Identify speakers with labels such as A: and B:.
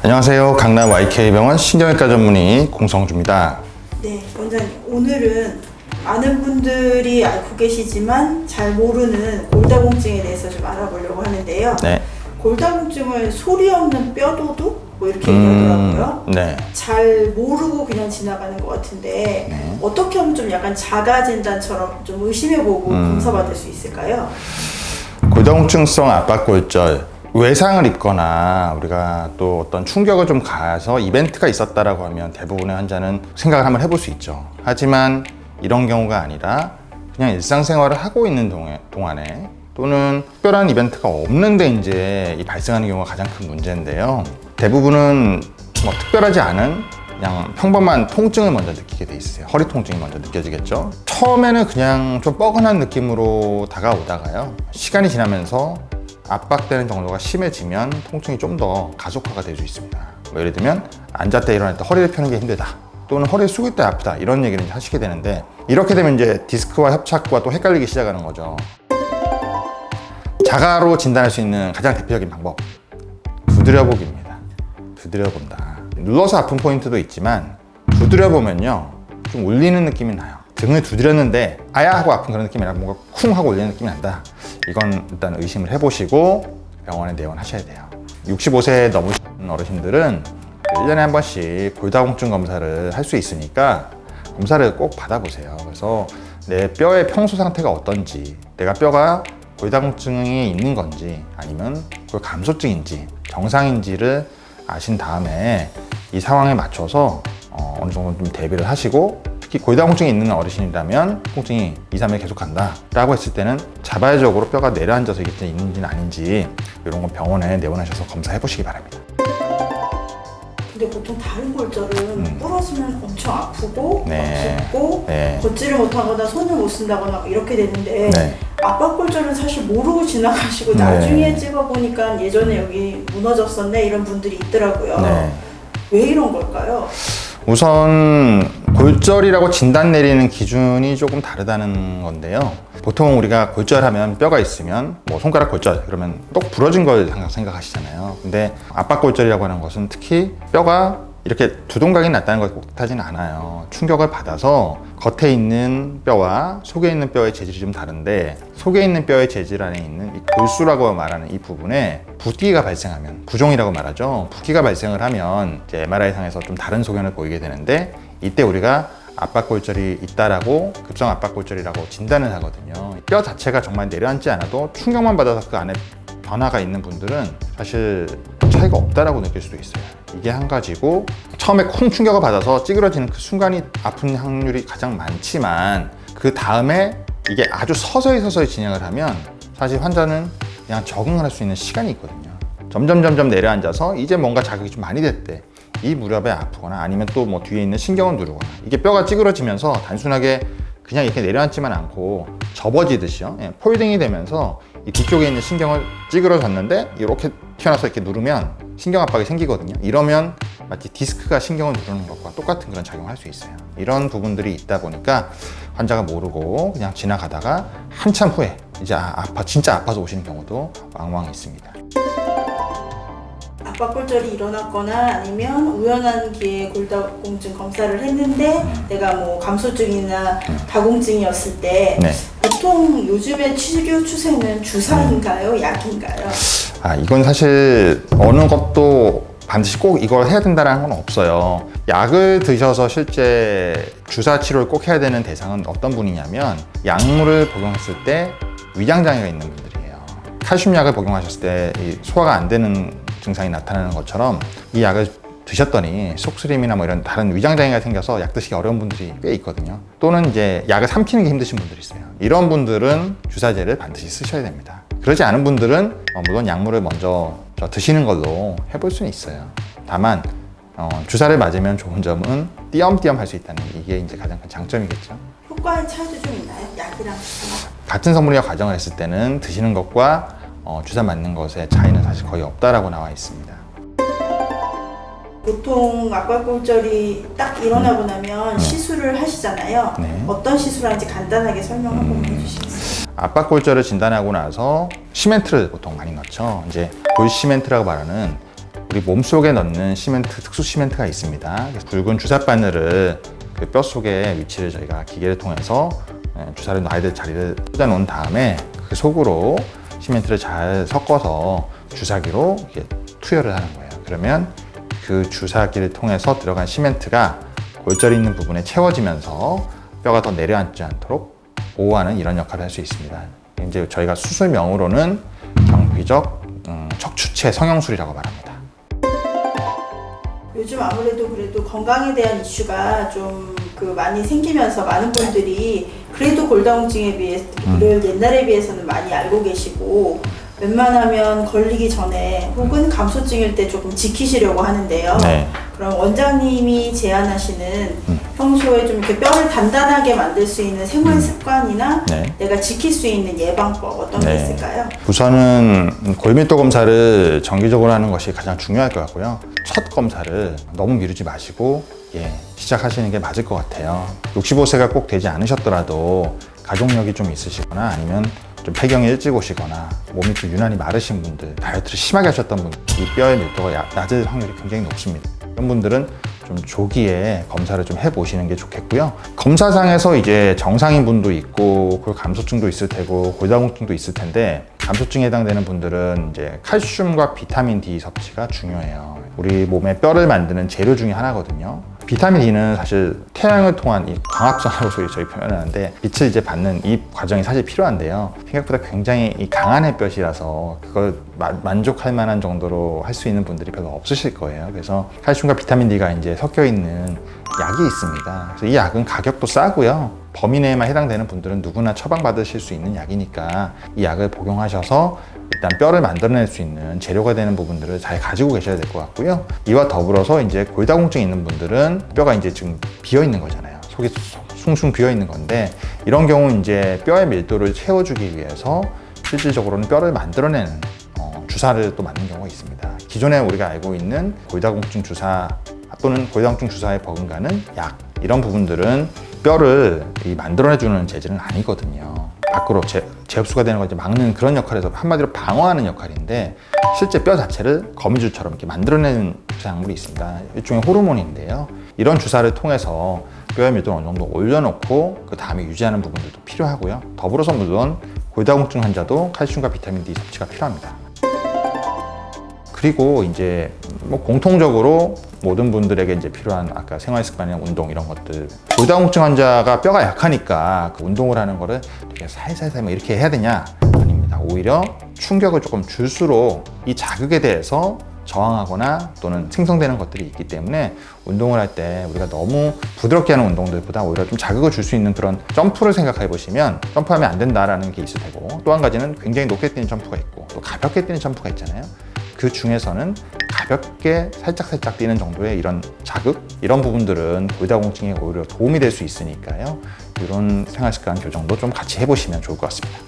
A: 안녕하세요. 강남 YK병원 신경외과 전문의 공성주입니다.
B: 네, 원장님. 오늘은 많은 분들이 알고 계시지만 잘 모르는 골다공증에 대해서 좀 알아보려고 하는데요.
A: 네.
B: 골다공증을 소리 없는 뼈도둑? 뭐 이렇게 얘기하더라고요.
A: 네.
B: 잘 모르고 그냥 지나가는 것 같은데
A: 네.
B: 어떻게 하면 좀 약간 자가진단처럼 좀 의심해보고 검사받을 수 있을까요?
A: 골다공증성 압박골절, 외상을 입거나 우리가 또 어떤 충격을 좀 가해서 이벤트가 있었다라고 하면 대부분의 환자는 생각을 한번 해볼 수 있죠. 하지만 이런 경우가 아니라 그냥 일상생활을 하고 있는 동안에 또는 특별한 이벤트가 없는데 이제 이 발생하는 경우가 가장 큰 문제인데요. 대부분은 뭐 특별하지 않은 그냥 평범한 통증을 먼저 느끼게 돼 있어요. 허리 통증이 먼저 느껴지겠죠. 처음에는 그냥 좀 뻐근한 느낌으로 다가오다가요. 시간이 지나면서 압박되는 정도가 심해지면 통증이 좀 더 가속화가 될 수 있습니다. 뭐 예를 들면 앉았다 일어날 때 허리를 펴는 게 힘들다, 또는 허리를 숙일 때 아프다, 이런 얘기를 이제 하시게 되는데, 이렇게 되면 이제 디스크와 협착과 또 헷갈리기 시작하는 거죠. 자가로 진단할 수 있는 가장 대표적인 방법, 두드려보기입니다. 두드려본다. 눌러서 아픈 포인트도 있지만 두드려보면요 좀 울리는 느낌이 나요. 등을 두드렸는데 아야 하고 아픈 그런 느낌이 아니라 뭔가 쿵 하고 울리는 느낌이 난다. 이건 일단 의심을 해보시고 병원에 내원하셔야 돼요. 65세 넘으신 어르신들은 1년에 한 번씩 골다공증 검사를 할 수 있으니까 검사를 꼭 받아보세요. 그래서 내 뼈의 평소 상태가 어떤지, 내가 뼈가 골다공증이 있는 건지 아니면 골감소증인지 정상인지를 아신 다음에 이 상황에 맞춰서 어느 정도 좀 대비를 하시고, 특히 골다공증이 있는 어르신이라면 통증이 2, 3일 계속 간다 라고 했을 때는 자발적으로 뼈가 내려앉아서 이게 있는지는 아닌지 이런 건 병원에 내원하셔서 검사해 보시기 바랍니다.
B: 근데 보통 다른 골절은 부러지면 엄청 아프고
A: 네.
B: 붓고
A: 네.
B: 걷지를 못하거나 손을 못 쓴다거나 이렇게 되는데
A: 네.
B: 압박골절은 사실 모르고 지나가시고
A: 네.
B: 나중에 찍어보니까 예전에 여기 무너졌었네 이런 분들이 있더라고요.
A: 네.
B: 왜 이런 걸까요?
A: 우선 골절이라고 진단 내리는 기준이 조금 다르다는 건데요. 보통 우리가 골절하면 뼈가 있으면 뭐 손가락 골절 그러면 똑 부러진 걸 항상 생각하시잖아요. 근데 압박골절이라고 하는 것은 특히 뼈가 이렇게 두동강이 났다는 걸 꼭 뜻하지는 않아요. 충격을 받아서 겉에 있는 뼈와 속에 있는 뼈의 재질이 좀 다른데, 속에 있는 뼈의 재질 안에 있는 이 골수라고 말하는 이 부분에 붓기가 발생하면, 부종이라고 말하죠. 붓기가 발생을 하면 이제 MRI상에서 좀 다른 소견을 보이게 되는데, 이때 우리가 압박골절이 있다라고 급성 압박골절이라고 진단을 하거든요. 뼈 자체가 정말 내려앉지 않아도 충격만 받아서 그 안에 변화가 있는 분들은 사실 차이가 없다라고 느낄 수도 있어요. 이게 한 가지고, 처음에 쿵 충격을 받아서 찌그러지는 그 순간이 아픈 확률이 가장 많지만, 그 다음에 이게 아주 서서히 진행을 하면 사실 환자는 그냥 적응을 할 수 있는 시간이 있거든요. 점점 내려앉아서 이제 뭔가 자극이 좀 많이 됐대. 이 무렵에 아프거나 아니면 또 뭐 뒤에 있는 신경을 누르거나, 이게 뼈가 찌그러지면서 단순하게 그냥 이렇게 내려앉지만 않고 접어지듯이요, 폴딩이 되면서 이 뒤쪽에 있는 신경을 찌그러졌는데 이렇게 튀어나와서 이렇게 누르면 신경 압박이 생기거든요. 이러면 마치 디스크가 신경을 누르는 것과 똑같은 그런 작용을 할 수 있어요. 이런 부분들이 있다 보니까 환자가 모르고 그냥 지나가다가 한참 후에 이제 진짜 아파서 오시는 경우도 왕왕 있습니다.
B: 압박골절이 일어났거나 아니면 우연한 기회에 골다공증 검사를 했는데 내가 뭐 감소증이나 다공증이었을 때
A: 네.
B: 보통 요즘의 치료 추세는 주사인가요? 약인가요?
A: 이건 사실 어느 것도 반드시 꼭 이걸 해야 된다는 건 없어요. 약을 드셔서 실제 주사 치료를 꼭 해야 되는 대상은 어떤 분이냐면, 약물을 복용했을 때 위장장애가 있는 분들이에요. 칼슘약을 복용하셨을 때 이 소화가 안 되는 증상이 나타나는 것처럼 이 약을 드셨더니 속쓰림이나 뭐 이런 다른 위장장애가 생겨서 약 드시기 어려운 분들이 꽤 있거든요. 또는 이제 약을 삼키는 게 힘드신 분들이 있어요. 이런 분들은 주사제를 반드시 쓰셔야 됩니다. 그러지 않은 분들은 물론 약물을 먼저 드시는 걸로 해볼 수는 있어요. 다만 주사를 맞으면 좋은 점은 띄엄띄엄 할 수 있다는 게, 이게 이제 가장 큰 장점이겠죠.
B: 효과의 차이도 좀 있나요? 약이랑 주사랑?
A: 같은 성분이와 과정을 했을 때는 드시는 것과 주사 맞는 것의 차이는 사실 거의 없다라고 나와 있습니다.
B: 보통 압박골절이 딱 일어나고 나면 시술을 하시잖아요.
A: 네.
B: 어떤 시술하는지 간단하게 설명 한 번만 해주시겠어요?
A: 압박골절을 진단하고 나서 시멘트를 보통 많이 넣죠. 이제 골시멘트라고 말하는 우리 몸속에 넣는 시멘트, 특수 시멘트가 있습니다. 굵은 주사 바늘을 그 뼈 속에 위치를 저희가 기계를 통해서 주사를 놔야 될 자리를 꽂아 놓은 다음에 그 속으로 시멘트를 잘 섞어서 주사기로 이렇게 투여를 하는 거예요. 그러면 그 주사기를 통해서 들어간 시멘트가 골절이 있는 부분에 채워지면서 뼈가 더 내려앉지 않도록 보호하는 이런 역할을 할 수 있습니다. 이제 저희가 수술명으로는 정비적 척추체 성형술이라고 말합니다.
B: 요즘 아무래도 그래도 건강에 대한 이슈가 좀 많이 생기면서 많은 분들이 그래도 골다공증에 비해서 옛날에 비해서는 많이 알고 계시고 웬만하면 걸리기 전에 혹은 감소증일 때 조금 지키시려고 하는데요.
A: 네.
B: 그럼 원장님이 제안하시는 평소에 좀 이렇게 뼈를 단단하게 만들 수 있는 생활 습관이나
A: 네.
B: 내가 지킬 수 있는 예방법 어떤 게
A: 네.
B: 있을까요?
A: 우선은 골밀도 검사를 정기적으로 하는 것이 가장 중요할 것 같고요. 첫 검사를 너무 미루지 마시고 시작하시는 게 맞을 것 같아요. 65세가 꼭 되지 않으셨더라도 가족력이 좀 있으시거나 아니면 좀 폐경이 일찍 오시거나 몸이 좀 유난히 마르신 분들, 다이어트를 심하게 하셨던 분들, 이 뼈의 밀도가 낮을 확률이 굉장히 높습니다. 이런 분들은 좀 조기에 검사를 좀 해보시는 게 좋겠고요. 검사상에서 이제 정상인 분도 있고, 감소증도 있을 테고, 골다공증도 있을 텐데, 감소증에 해당되는 분들은 이제 칼슘과 비타민 D 섭취가 중요해요. 우리 몸에 뼈를 만드는 재료 중에 하나거든요. 비타민 D는 사실 태양을 통한 이 광합성으로 저희 표현하는데 빛을 이제 받는 이 과정이 사실 필요한데요. 생각보다 굉장히 이 강한 햇볕이라서 그걸 만족할 만한 정도로 할 수 있는 분들이 별로 없으실 거예요. 그래서 칼슘과 비타민 D가 이제 섞여 있는 약이 있습니다. 그래서 이 약은 가격도 싸고요. 범위 내에만 해당되는 분들은 누구나 처방받으실 수 있는 약이니까 이 약을 복용하셔서 일단 뼈를 만들어낼 수 있는 재료가 되는 부분들을 잘 가지고 계셔야 될 것 같고요. 이와 더불어서 이제 골다공증이 있는 분들은 뼈가 이제 지금 비어 있는 거잖아요. 속이 숭숭 비어 있는 건데 이런 경우 이제 뼈의 밀도를 채워주기 위해서 실질적으로는 뼈를 만들어내는 주사를 또 맞는 경우가 있습니다. 기존에 우리가 알고 있는 골다공증 주사 또는 골다공증 주사에 버금가는 약 이런 부분들은 뼈를 만들어내주는 재질은 아니거든요. 밖으로 재흡수가 되는 걸 이제 막는 그런 역할에서 한마디로 방어하는 역할인데 실제 뼈 자체를 거미줄처럼 이렇게 만들어내는 주사약물이 있습니다. 일종의 호르몬인데요. 이런 주사를 통해서 뼈의 밀도를 어느 정도 올려놓고 그 다음에 유지하는 부분들도 필요하고요. 더불어서 물론 골다공증 환자도 칼슘과 비타민 D 섭취가 필요합니다. 그리고 이제 공통적으로 모든 분들에게 이제 필요한 아까 생활 습관이나 운동 이런 것들 골다공증 환자가 뼈가 약하니까 그 운동을 하는 거를 되게 살살살 이렇게 해야 되냐? 아닙니다. 오히려 충격을 조금 줄수록 이 자극에 대해서 저항하거나 또는 생성되는 것들이 있기 때문에 운동을 할 때 우리가 너무 부드럽게 하는 운동들보다 오히려 좀 자극을 줄 수 있는 그런 점프를 생각해 보시면 점프하면 안 된다라는 게 있을 테고 또 한 가지는 굉장히 높게 뛰는 점프가 있고 또 가볍게 뛰는 점프가 있잖아요. 그 중에서는 가볍게 살짝 뛰는 정도의 이런 자극 이런 부분들은 골다공증에 오히려 도움이 될 수 있으니까요. 이런 생활습관 교정도 좀 같이 해보시면 좋을 것 같습니다.